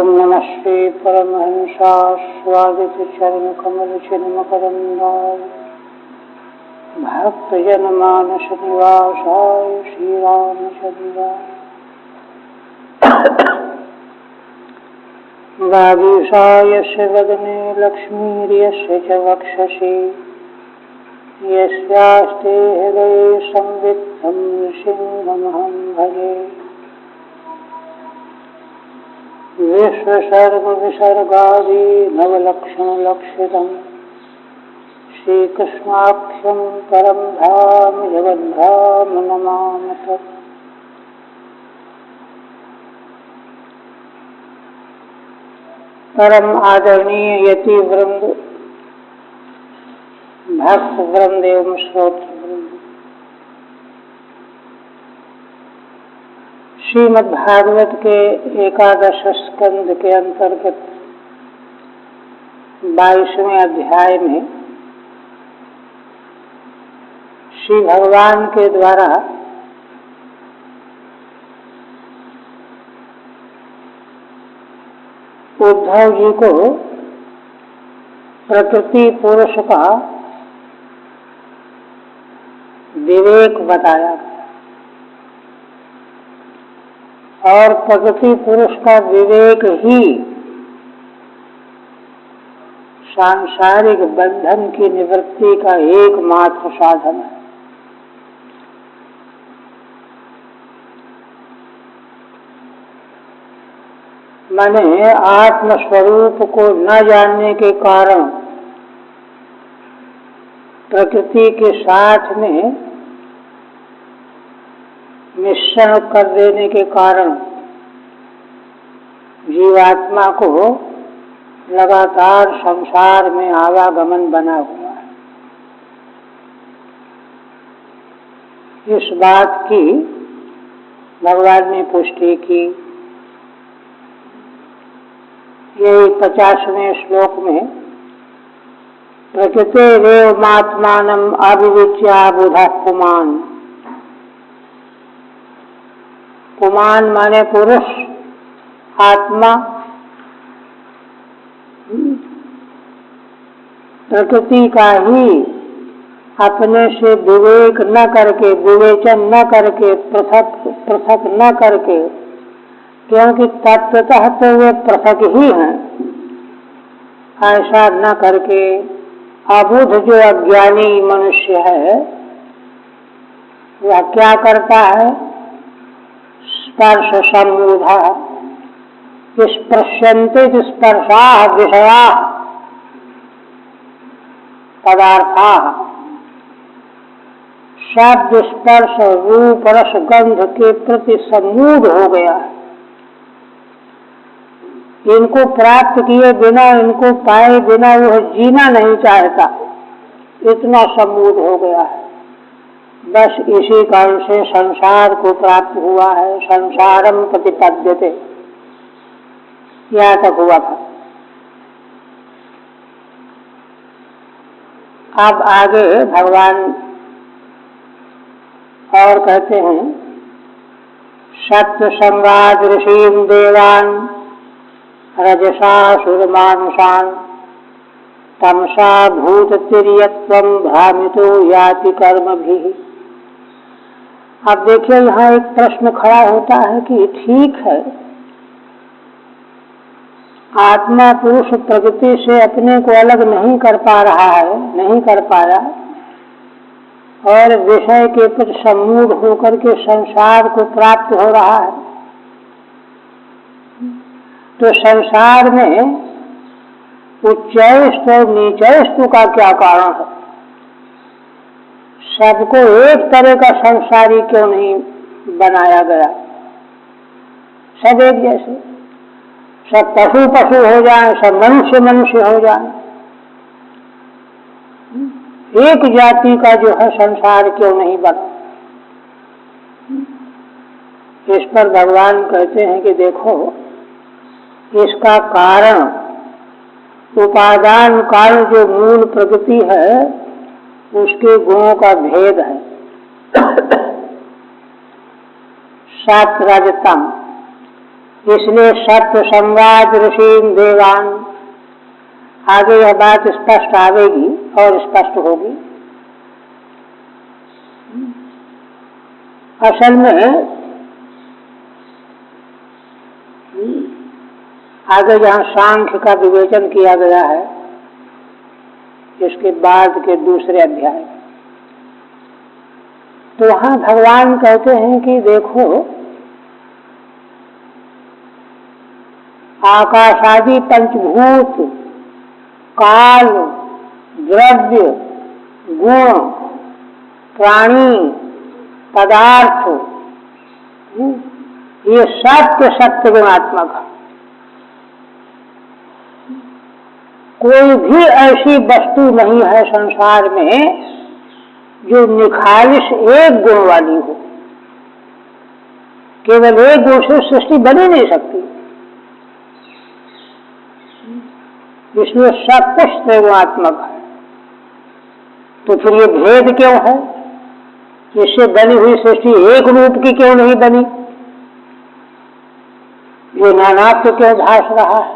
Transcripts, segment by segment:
ओम नमः श्री परमहंसास्वादित चरण कमल चिन्मकरंदाय भक्तजनमानस निवासाय श्री रामचंद्राय वागीशायस्य वदने लक्ष्मीर्यस्य च वक्षसि यस्यास्ते हृदये संवित्तं सिंहमहं भजे। विश्वसर्गविसर्गादि नवलक्षणलक्षितं श्रीकृष्णाख्यं परं धाम जगद्धाम नमामि तत्। परम आदरणीय यति वृंद, भक्त वृंद एवं श्रोत्र वृंद, श्रीमद् भागवत के एकादश स्कंद के अंतर्गत 22वें अध्याय में श्री भगवान के द्वारा उद्धव जी को प्रकृति पुरुष का विवेक बताया और प्रकृति पुरुष का विवेक ही सांसारिक बंधन की निवृत्ति का एकमात्र साधन है। माने आत्मस्वरूप को न जानने के कारण, प्रकृति के साथ में मिश्रण कर देने के कारण जीवात्मा को लगातार संसार में आवागमन बना हुआ है। इस बात की भगवान ने पुष्टि की। यही 50वें श्लोक में प्रकृतेरेवमात्मानं अविवेच्य बुधः पुमान्। पुमान् माने पुरुष, आत्मा, प्रकृति का ही अपने से विवेक न करके, विवेचन न करके, पृथक न करके, क्योंकि तत्वतः तो वे पृथक ही हैं, ऐसा न करके अबुध जो अज्ञानी मनुष्य है वह क्या करता है? स्पर्श सम्मूढ़ा स्पृश्यन्ते स्पर्शाः विषयाः पदार्थाः। शब्द स्पर्श रूप रस गंध के प्रति सम्मूढ़ हो गया है। इनको प्राप्त किए बिना, इनको पाए बिना वह जीना नहीं चाहता, इतना सम्मूढ़ हो गया है। बस इसी कारण से संसार को प्राप्त हुआ है। संसारम प्रतिपद्यते, यहाँ तक हुआ था। अब आगे भगवान और कहते हैं, सत्य संवाद ऋषिं देवान् रजसासुरमानुषान् तमसा भूततिर्यत्वं भ्रामितो याति कर्मभिः। अब देखिए, यहाँ एक प्रश्न खड़ा होता है कि ठीक है, आत्मा पुरुष प्रकृति से अपने को अलग नहीं कर पा रहा है, नहीं कर पाया, और विषय के प्रति सम्मूढ़ होकर के संसार को प्राप्त हो रहा है। तो संसार में उच्चैष्ठ और नीचैष्ठ का क्या कारण है? सबको एक तरह का संसारी क्यों नहीं बनाया गया? सब एक जैसे, सब पशु पशु हो जाए, सब मनुष्य मनुष्य हो जाए, एक जाति का जो है संसार क्यों नहीं बना? इस पर भगवान कहते हैं कि देखो, इसका कारण उपादान कारण जो मूल प्रकृति है उसके गुणों का भेद है। सात्व रजतम, इसलिए सत्य संवाद ऋषि देवान, आगे यह बात स्पष्ट आवेगी और स्पष्ट होगी। असल में आगे जहाँ सांख्य का विवेचन किया गया है, इसके बाद के दूसरे अध्याय, तो वहाँ भगवान कहते हैं कि देखो, आकाशादि पंचभूत, काल, द्रव्य, गुण, प्राणी, पदार्थ, ये सत्य सत्य गुणात्मक है। कोई भी ऐसी वस्तु नहीं है संसार में जो निखालिस एक गुण वाली हो। केवल एक गुण से सृष्टि बन ही नहीं सकती, इसलिए सब कुछ त्रिगुणात्मक है। तो फिर ये भेद क्यों है? इससे बनी हुई सृष्टि एक रूप की क्यों नहीं बनी? ये नानात्व क्यों भास रहा है?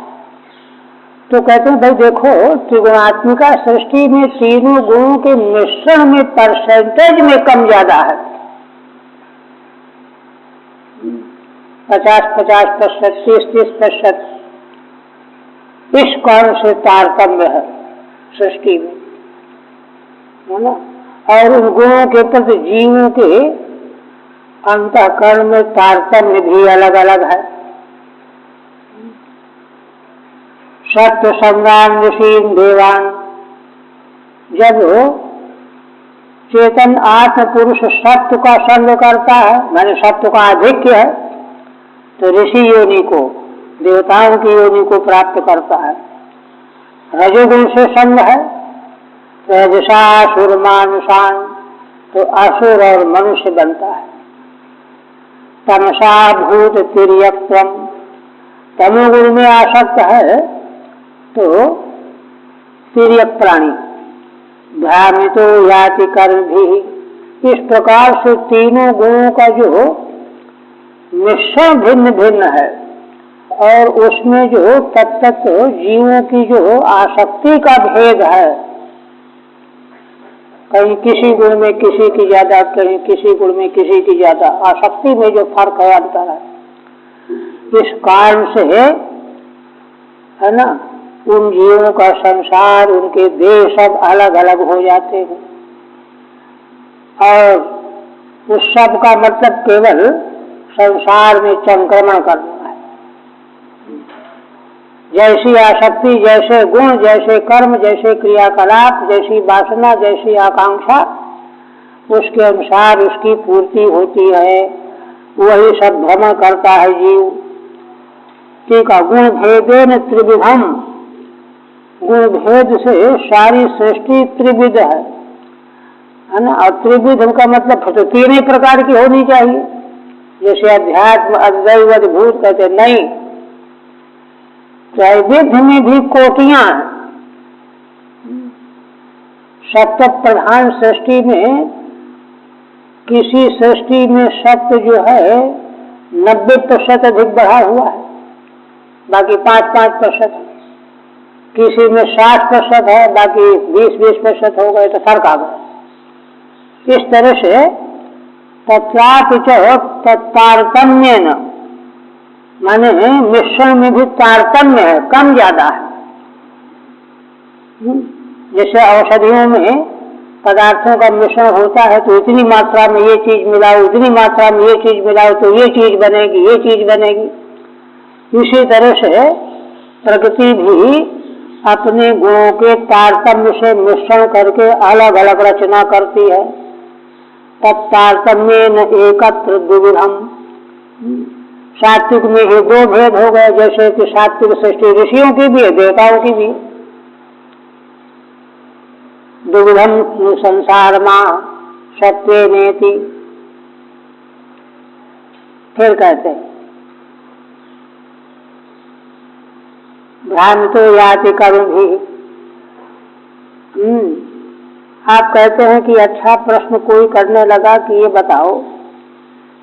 तो कहते हैं भाई देखो, त्रिगुणात्मिका सृष्टि में तीनों गुणों के मिश्रण में परसेंटेज में कम ज्यादा है। 50-50%, 30-30%, इस कारण से तारतम्य है सृष्टि में, है ना। और उन गुणों के प्रति जीवों के अंतःकरण में तारतम्य भी अलग अलग है। सत्य संग्राम ऋषि देवान, जब चेतन आत्म पुरुष सत्य का संग करता है, माने सत्य का आधिक्य है, तो ऋषि योनि को, देवताओं की योनि को प्राप्त करता है। रजोगुण से संग है, रजसा असुर मानुषान, तो असुर और मनुष्य बनता है। तमसा भूत तिर्यक्त्वम, तमोगुण में आसक्त है तो तिर्यक प्राणी, भ्रामितो याति कर्म भी। इस प्रकार से तीनों गुणों का जो मिश्रण भिन्न भिन्न है और उसमें जो तत्त जीवों की जो आसक्ति का भेद है, कहीं किसी गुण में किसी की ज्यादा, कहीं किसी गुण में किसी की ज्यादा, आसक्ति में जो फर्क है, अंतर है, इस कारण से है ना, उन जीवों का संसार, उनके देह सब अलग अलग हो जाते हैं। और उस सब का मतलब केवल संसार में संक्रमण करना है। जैसी आसक्ति, जैसे गुण, जैसे कर्म, जैसे क्रियाकलाप, जैसी वासना, जैसी आकांक्षा, उसके अनुसार उसकी पूर्ति होती है, वही सब भ्रमण करता है जीव। ठीक है, गुण भेदेन त्रिविधम, गुण भेद से सारी सृष्टि त्रिविध है ना। और त्रिविध का मतलब तो तीन ही प्रकार की होनी चाहिए, जैसे अध्यात्म, अद्वैत, अद्भुत कहते नहीं, त्रैविध्य में भी कोटियां हैं। सत्य प्रधान सृष्टि में, किसी सृष्टि में सत्य जो है 90% अधिक बढ़ा हुआ है, बाकी 5-5%, किसी में 60% है, बाकी 20-20% हो गए तो फर्क आ गया। इस तरह से तत्रापि तारतम्य न, माने मिश्रण में भी तारतम्य है, कम ज्यादा है। जैसे औषधियों में पदार्थों का मिश्रण होता है तो इतनी मात्रा में ये चीज मिलाओ, उतनी मात्रा में ये चीज मिलाओ तो ये चीज बनेगी, ये चीज बनेगी। इसी तरह से प्रकृति भी अपने गुणों के तारतम्य से मिश्रण करके अलग अलग रचना करती है। तत्तारतम्य न एकत्र द्विविधम, सात्विक में ही दो भेद हो गए, जैसे कि सात्विक सृष्टि ऋषियों की भी है, देवताओं की भी। द्विविधम संसार मां सत्य नेति, फिर कहते हैं भ्रामितो याति कर्म भी। आप कहते हैं कि अच्छा प्रश्न कोई करने लगा कि ये बताओ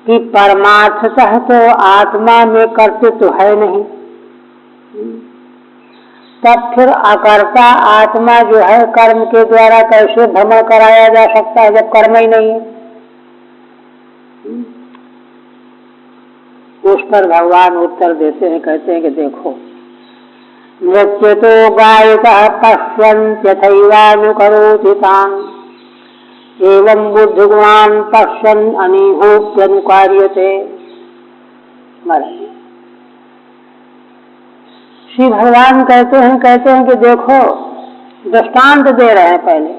कि परमार्थतः तो आत्मा में कर्तृत्व है नहीं, तब फिर अकर्ता आत्मा जो है कर्म के द्वारा कैसे भ्रमण कराया जा सकता है जब कर्म ही नहीं है। उस पर भगवान उत्तर देते हैं, कहते हैं कि देखो, नृत्य तो गायिका पश्यन्त्यथैवानुकरोति तान् एवं बुद्धिगुणान् पश्यन् अनिहोप्यनुकार्यते। श्री भगवान कहते हैं कि देखो, दृष्टांत दे रहे हैं। पहले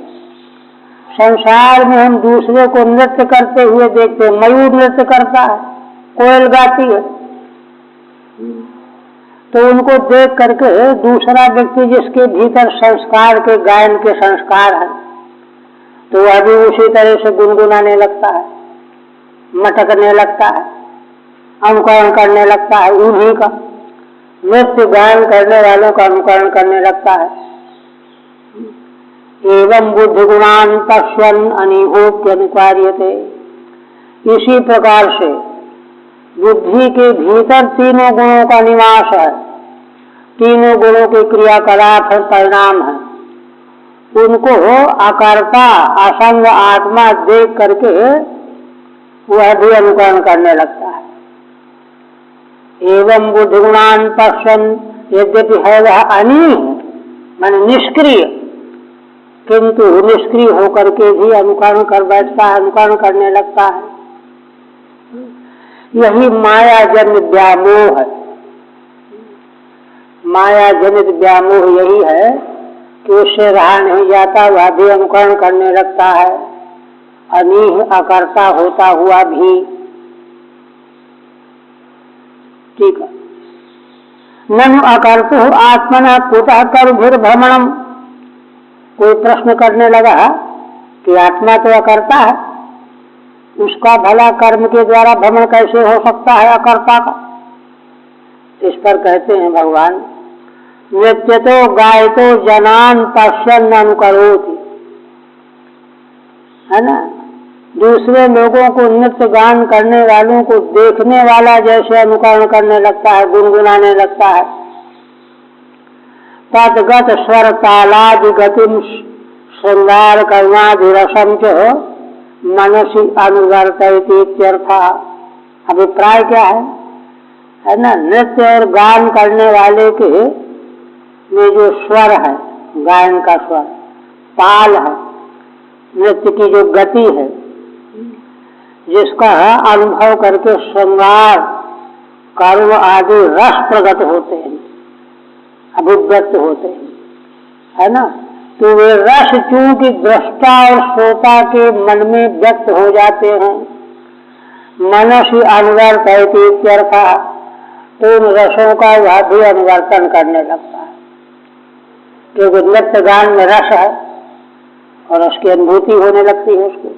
संसार में हम दूसरे को नृत्य करते हुए देखते हैं। मयूर नृत्य करता है, कोयल गाती है, तो उनको देख करके दूसरा व्यक्ति जिसके भीतर संस्कार के गायन के संस्कार है, तो वह भी उसी तरह से गुनगुनाने लगता है, मटकने लगता है, अनुकरण करने लगता है, उन्हीं का नृत्य गायन करने वालों का अनुकरण करने लगता है। एवं बुद्धिगुणान् पश्यन् अनिहोप्यनुकार्यते। इसी प्रकार से बुद्धि के भीतर तीनों गुणों का निवास है, तीनों गुणों के क्रियाकलाप और परिणाम है। उनको अकर्ता असंग आत्मा देख करके वह भी अनुकरण करने लगता है। एवं बुद्धिगुणान् पश्यन्, यद्यपि है वह अनिह माने निष्क्रिय, किंतु निष्क्रिय होकर के भी अनुकरण कर बैठता है, अनुकरण करने लगता है। यही माया जन्य व्यामोह है। माया जनित व्यामोह यही है कि उससे रहा नहीं जाता, वह भी अनुकरण करने लगता है, अनिह अकर्ता होता हुआ भी। ठीक है। ननु अकर्तु आत्मना कुतः कर्मभिर्भ्रमणम्। कोई प्रश्न करने लगा कि आत्मा तो अकर्ता है, उसका भला कर्म के द्वारा भ्रमण कैसे हो सकता है अकर्ता का। इस पर कहते हैं भगवान, नृत्यतो गायतो जनान् पश्यन् अनुकरोति। है ना, दूसरे लोगों को नृत्य गान करने वालों को देखने वाला जैसे अनुकरण करने लगता है, गुनगुनाने लगता है। तद्गत स्वर तालादि गतिम श्रृंगार करुणाधिरसम च मनसी अनुवर्तयति इत्यर्थः। अभिप्राय क्या है ना, नृत्य और गान करने वाले के में जो स्वर है, गायन का स्वर, ताल है, नृत्य की जो गति है, जिसका अनुभव करके श्रृंगार कर्म आदि रस प्रकट होते हैं, अभिव्यक्त होते हैं, है ना। तो वे रस चूंकि दृष्टा और श्रोता के मन में व्यक्त हो जाते हैं, मनसी अनुवर्तयति इत्यर्थः, तो उन रसों का वह भी अनुवर्तन करने लगता है, क्योंकि नृत्य गान में रस है और उसकी अनुभूति होने लगती है उसको।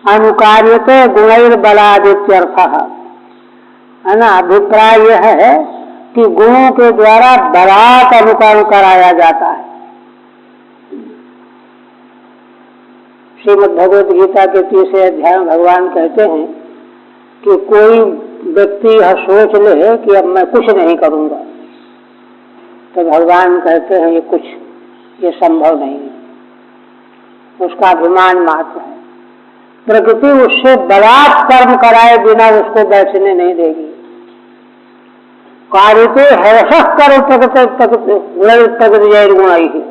अनुकार्यते गुणैर्बलादित्यर्थः। है ना, अभिप्राय यह है कि गुणों के द्वारा बलात् अनुकरण कराया जाता है। श्रीमद् भगवद गीता के 30वें अध्याय में भगवान कहते हैं कि कोई व्यक्ति यह सोच ले कि अब मैं कुछ नहीं करूंगा, तो भगवान कहते हैं ये संभव नहीं है, उसका अभिमान मात्र है। प्रकृति उससे बलात् कर्म कराए बिना उसको बैठने नहीं देगी। कार्यते हर्षः कर प्रकृति जैन गुणाई है,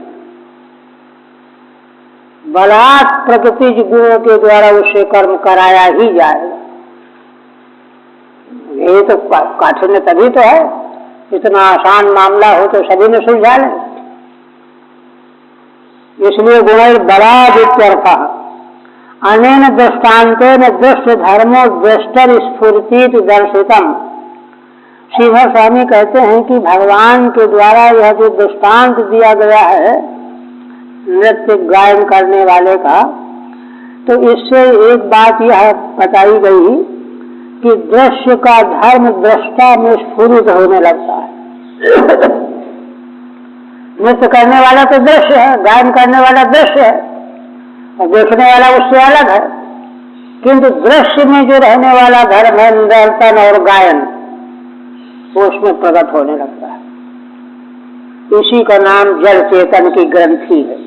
बलात् प्रकृति गुणों के द्वारा उससे कर्म कराया ही जाएगा। ये तो काठिन्य तभी तो है, इतना आसान मामला हो तो सभी ने सुलझा लें। इसलिए गुणैर्बलादित्यर्थः अनेन दृष्टान्तेन दृष्ट धर्मो दृष्टर स्फूर्ति दर्शितम। श्रीधर स्वामी कहते हैं कि भगवान के द्वारा यह जो दृष्टांत दिया गया है नृत्य गायन करने वाले का, तो इससे एक बात यह बताई गई कि दृश्य का धर्म दृष्टा में स्फुरित होने लगता है। नृत्य करने वाला तो दृश्य है, गायन करने वाला दृश्य है, और देखने वाला उससे अलग है। किंतु दृश्य में जो रहने वाला धर्म है नर्तन और गायन, वो उसमें प्रकट होने लगता है। इसी का नाम जड़ चेतन की ग्रंथि है।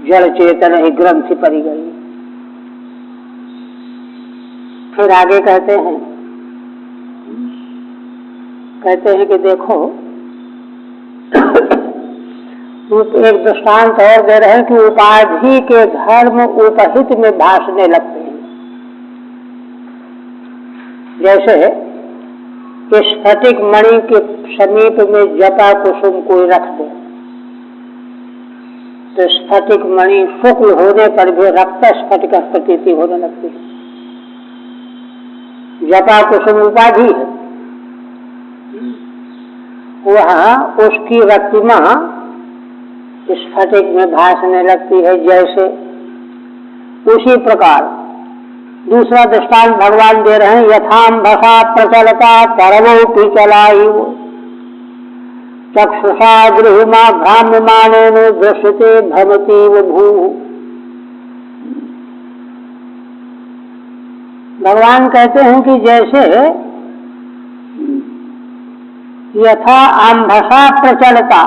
जड़ चेतन ही ग्रंथि पड़ी गई। फिर आगे कहते हैं कि देखो, एक दृष्टांत और दे रहे हैं कि उपाधि के धर्म उपहित में भासने लगते हैं। जैसे स्फटिक मणि के समीप में जपा कुसुम कोई रख दे तो स्फटिक मणि शुक्ल होने पर भी रक्त स्फटिक प्रतीति होने लगती है। जपा कुसुम उपाधि है, वहां उसकी रक्तिमा स्फटिक में भासने लगती है। जैसे उसी प्रकार दूसरा दृष्टांत भगवान दे रहे हैं, यथाम्भसा प्रचलता तरवो पिचलायु चक्षुषा गृहिमा भ्राम्यमाणेन दृश्यते भ्रमतीव भूः। भगवान कहते हैं कि जैसे यथा आम्भसा प्रचलता,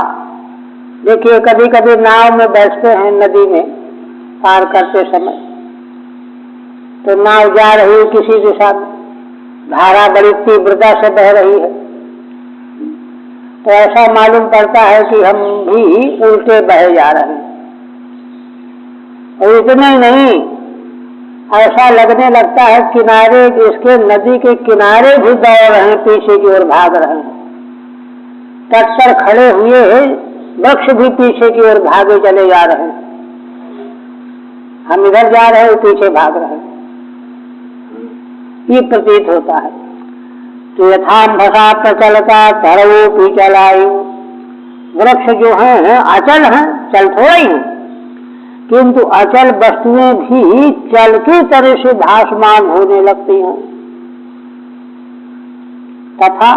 देखिए कभी कभी नाव में बैठते हैं नदी में पार करते समय, तो नाव जा रही है किसी दिशा में, धारा बड़ी तीव्रता से बह रही है, तो ऐसा मालूम पड़ता है कि हम भी उल्टे बहे जा रहे हैं। और इतने ही नहीं, ऐसा लगने लगता है किनारे, इसके नदी के किनारे भी दौड़ रहे हैं, पीछे की ओर भाग रहे हैं। तट पर खड़े हुए वृक्ष भी पीछे की ओर भागे चले जा रहे हैं। हम इधर जा रहे हैं, पीछे भाग रहे हैं, ये प्रतीत होता है। तो यथाम्भसा प्रचलता तरवो पिचलायु, वृक्ष जो हैं अचल हैं, चल थोड़ा ही हैं, किंतु अचल वस्तुएं भी चल की तरह से भासमान होने लगती हैं। तथा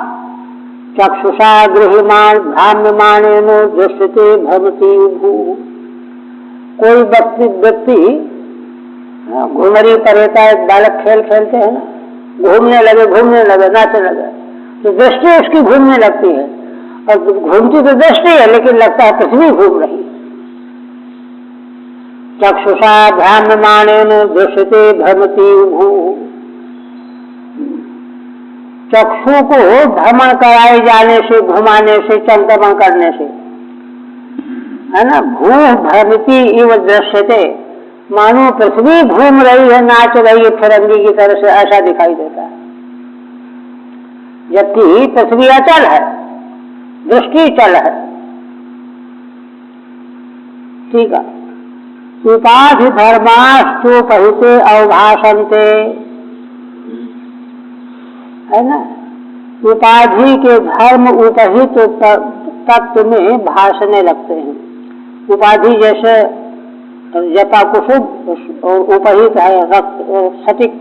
चक्षुषा गृह्यमाण भ्राम्यमाणेन दृश्यते भ्रमति भूः। कोई व्यक्ति घुमरी पर रहता है, बालक खेल खेलते हैं ना, घूमने लगे नाचने लगे, तो दृष्टि उसकी घूमने लगती है, और घूमती तो दृष्टि है लेकिन लगता है पृथ्वी घूम रही। चक्षुषा भ्राम्यमाणेन दृश्यते भ्रमति भूः। चक्षु को भ्रमण कराए जाने से, घुमाने से, चंक्रमण करने से, है ना, भूः भ्रमति इव दृश्यते, मानो पृथ्वी घूम रही है, नाच रही है फिरंगी की तरह से, ऐसा दिखाई देता है। जबकि पृथ्वी अचल है, दृष्टि चल है। ठीक है। उपाधि धर्माश्चोपहिते अवभाषन्ते, है ना, उपाधि के धर्म उपहित तत्व में भासने लगते हैं। उपाधि जैसे जपा कुसुम और उपहित है रक्त और स्फटिक,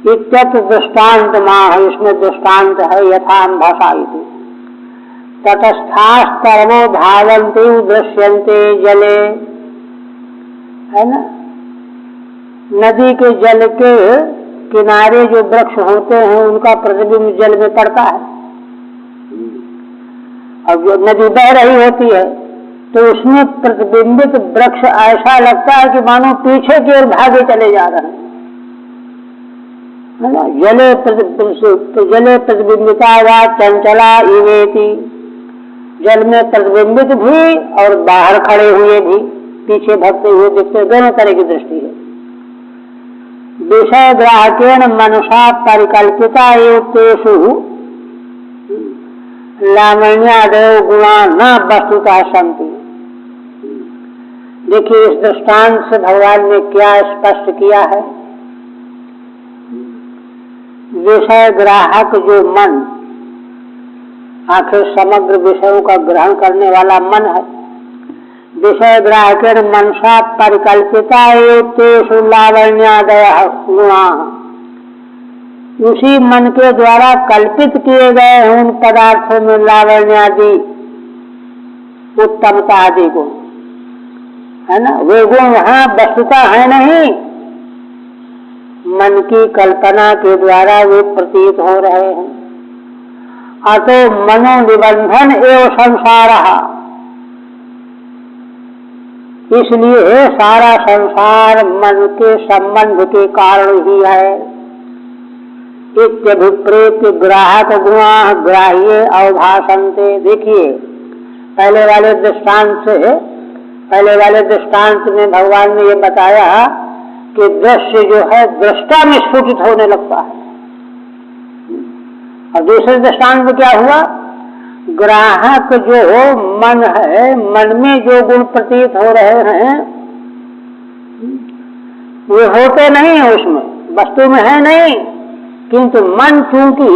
इत्यत दृष्टान्त माह, इसमें दृष्टान्त है यथाम्भसा इति। तटस्थास्तर्वो धावन्ति दृश्यन्ते जले, है ना, नदी के जल के किनारे जो वृक्ष होते हैं उनका प्रतिबिंब जल में पड़ता है, और जो नदी बह रही होती है तो उसमें प्रतिबिंबित वृक्ष ऐसा लगता है कि मानो पीछे की ओर भागे चले जा रहे हैं, है ना। जले प्रतिबिंबिता वा चंचला इवेति, जल में प्रतिबिंबित भी और बाहर खड़े हुए भी, पीछे भगते हुए दिखते, दोनों तरह की दृष्टि है। विषय ग्राहकेण मनसा परिकल्पिता एव तेषु लावण्यादयो गुणा न वस्तुतः सन्ति। देखिए इस दृष्टांत से भगवान ने क्या स्पष्ट किया है। विषय ग्राहक जो मन, आखिर समग्र विषयों का ग्रहण करने वाला मन है, विषय ग्राहकेण मनसा परिकल्पिता तेषु लावण्यादयः गुणाः, उसी मन के द्वारा कल्पित किए गए हैं उन पदार्थों में लावण्यादि उत्तमता आदि गुण, है ना। वे गुण वहां वस्तुता है नहीं, मन की कल्पना के द्वारा वे प्रतीत हो रहे हैं। अतो मनोनिबंधन एवं संसार, इसलिए सारा संसार मन के संबंध के कारण ही है। इत्यभिप्रेत ग्राहक गुणा ग्राह्य अवभासन्ते। देखिए पहले वाले दृष्टांत में भगवान ने ये बताया कि दृश्य जो है दृष्टा में स्फुटित होने लगता है, और दूसरे दृष्टांत में क्या हुआ, ग्राहक जो मन है, मन में जो गुण प्रतीत हो रहे हैं वे होते नहीं है, उसमें वस्तु में है नहीं, किंतु मन चूंकि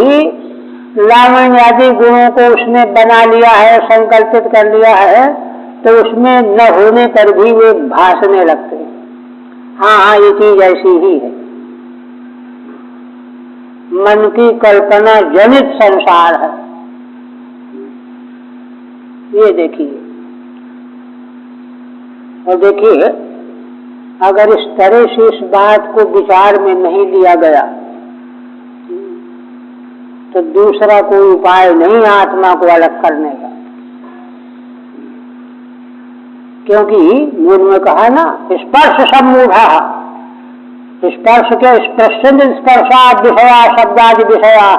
लावण्य आदि गुणों को उसने बना लिया है, संकल्पित कर लिया है, तो उसमें न होने पर भी वे भासने लगते हैं। हाँ, ये चीज ऐसी ही है। मन की कल्पना जनित संसार है, ये देखिए। और देखिए अगर इस तरह से इस बात को विचार में नहीं लिया गया तो दूसरा कोई उपाय नहीं आत्मा को अलग करने का। क्योंकि मूल में कहा ना, स्पर्श सम्मूढ़ा, स्पर्श क्या, स्पर्शाद विषया शब्दादि विषया,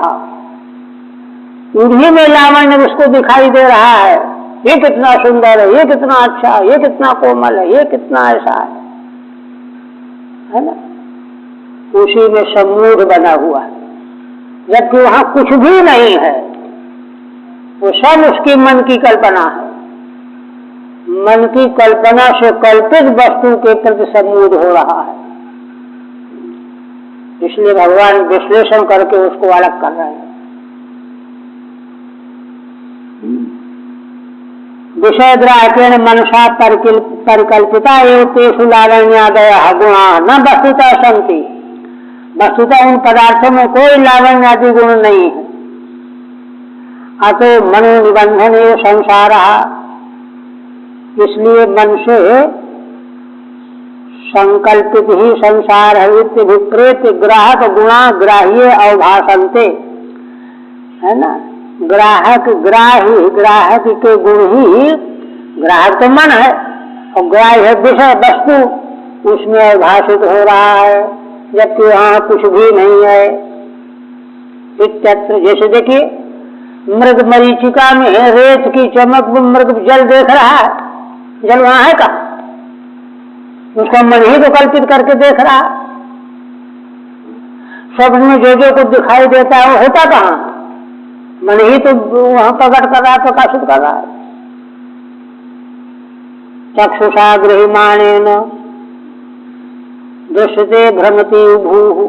उन्हीं में लावण्य उसको दिखाई दे रहा है, ये कितना सुंदर है, ये कितना अच्छा है, ये कितना कोमल है, ये कितना ऐसा है ना, उसी में सम्मूढ़ बना हुआ है, जबकि वहां कुछ भी नहीं है, वो सब उसकी मन की कल्पना है। मन की कल्पना से कल्पित वस्तु के प्रति सम्मूढ़ हो रहा है, इसलिए भगवान विश्लेषण करके उसको अलग कर रहे हैं। विषय ग्राहकेण मनसा परिकल्पिता एवं तेषु लावण्यादय गुणा न वस्तुतः सन्ति। वस्तुतः उन पदार्थों में कोई लावण्य आदि गुण नहीं है। अतो मनोनिबंधन एवं संसार, इसलिए मन से संकल्पित ही संसार है। विप्रेत ग्राहक गुणा ग्राह्य अवभासन्ते, है ना, ग्राहक ग्राही, ग्राहक के गुण ही, ग्राहक तो मन है और ग्राह्य विषय वस्तु, उसमें अवभाषित हो रहा है, जबकि वहां कुछ भी नहीं है। इत्यत्र, जैसे देखिए मृग मरीचिका में रेत की चमक में मृग जल देख रहा है, जल वहां है का, उसका मन ही तो कल्पित करके देख रहा है। सब में जो को दिखाई देता है वो होता कहां, मन ही तो वहां प्रकट कर रहा है, प्रकाशित कर रहा है। चक्षुषा गृह्यमाणेन दृश्यते भ्रमति उभूः,